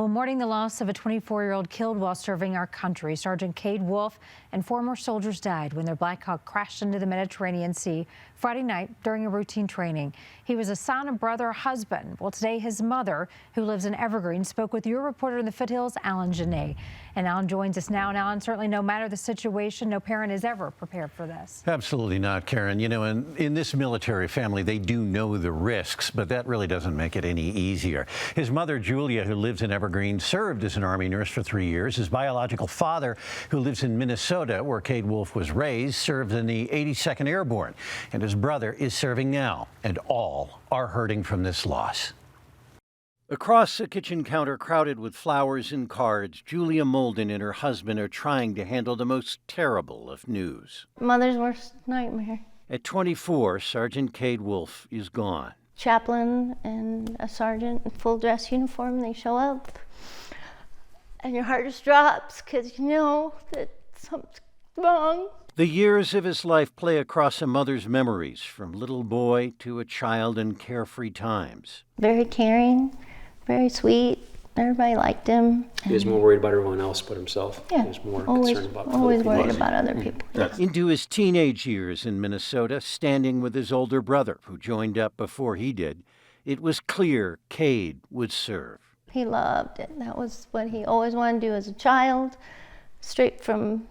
Well, mourning the loss of a 24-year-old killed while serving our country. Sergeant Cade Wolfe and former soldiers died when their Black Hawk crashed into the Mediterranean Sea Friday night during a routine training. He was a son, a brother, a husband. Well, today his mother, who lives in Evergreen, spoke with your reporter in the foothills, Alan Janae. And Alan joins us now. And Alan, certainly no matter the situation, no parent is ever prepared for this. Absolutely not, Karen. You know, in this military family, they do know the risks, but that really doesn't make it any easier. His mother, Julia, who lives in Evergreen, served as an Army nurse for 3 years. His biological father, who lives in Minnesota, where Cade Wolfe was raised, served in the 82nd Airborne. And his brother is serving now. And all are hurting from this loss. Across a kitchen counter crowded with flowers and cards, Julia Molden and her husband are trying to handle the most terrible of news. Mother's worst nightmare. At 24, Sergeant Cade Wolfe is gone. Chaplain and a sergeant in full dress uniform, they show up. And your heart just drops because you know that something's wrong. The years of his life play across a mother's memories, from little boy to a child in carefree times. Very caring, very sweet. Everybody liked him. He was more worried about everyone else but himself. Yeah, He was more always, concerned about always other worried people. about other people. Yeah. Into his teenage years in Minnesota, standing with his older brother, who joined up before he did, it was clear Cade would serve. He loved it. That was what he always wanted to do as a child. Straight from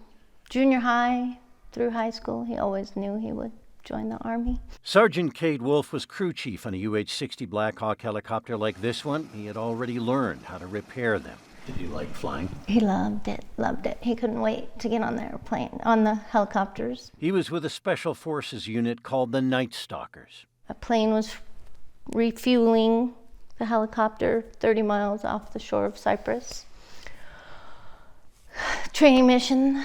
junior high through high school, he always knew he would join the Army. Sergeant Cade Wolfe was crew chief on a UH-60 Black Hawk helicopter like this one. He had already learned how to repair them. Did he like flying? He loved it, loved it. He couldn't wait to get on the airplane, on the helicopters. He was with a special forces unit called the Night Stalkers. A plane was refueling the helicopter 30 miles off the shore of Cyprus. Training mission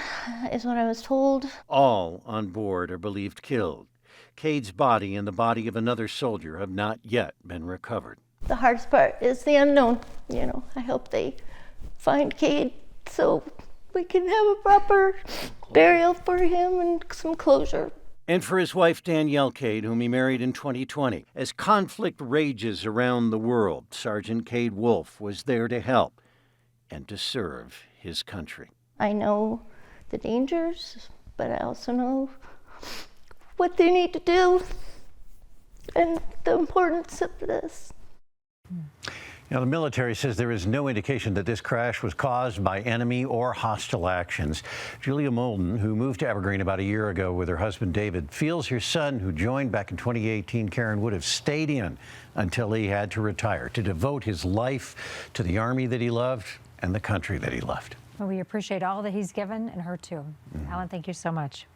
is what I was told. All on board are believed killed. Cade's body and the body of another soldier have not yet been recovered. The hardest part is the unknown. You know, I hope they find Cade so we can have a proper burial for him and some closure. And for his wife, Danielle Cade, whom he married in 2020. As conflict rages around the world, Sergeant Cade Wolfe was there to help and to serve his country. I know the dangers, but I also know what they need to do and the importance of this. Now, the military says there is no indication that this crash was caused by enemy or hostile actions. Julia Molden, who moved to Evergreen about a year ago with her husband David, feels her son, who joined back in 2018, Karen, would have stayed in until he had to retire, to devote his life to the Army that he loved and the country that he loved. Well, we appreciate all that he's given, and her too. Alan, thank you so much.